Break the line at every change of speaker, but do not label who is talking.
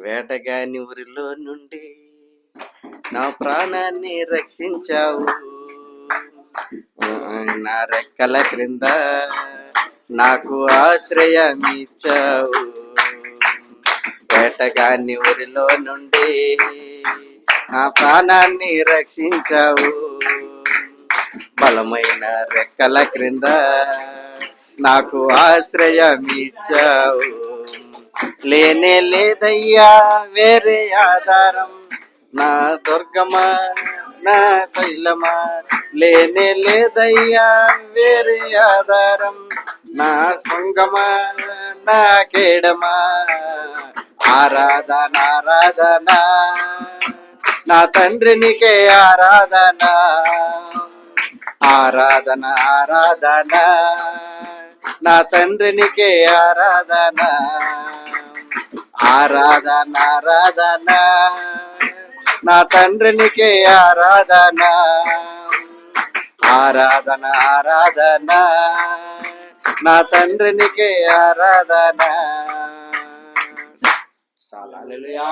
వేటగాని ఊరిలో నుండి నా ప్రాణాన్ని రక్షించావు. నా రెక్కల క్రింద నాకు ఆశ్రయమిచ్చావు. వేటగాని ఊరిలో నుండి నా ప్రాణాన్ని రక్షించావు. బలమైన రెక్కల క్రింద నాకు ఆశ్రయమిచ్చావు. లేనే లేదయ్యా వేరే ఆధారం, నా దుర్గమా నా శైలమా. లేనే లేదయ్యా వేరే ఆధారం, నా శృంగమా నా కేడమా. ఆరాధన ఆరాధన నా తండ్రినికే ఆరాధన. ఆరాధన ఆరాధన నా తండ్రినికే ఆరాధన. ఆరాధన ఆరాధన నా తండ్రినికే ఆరాధన. ఆరాధన ఆరాధన నా తండ్రినికే ఆరాధన. హల్లెలూయా.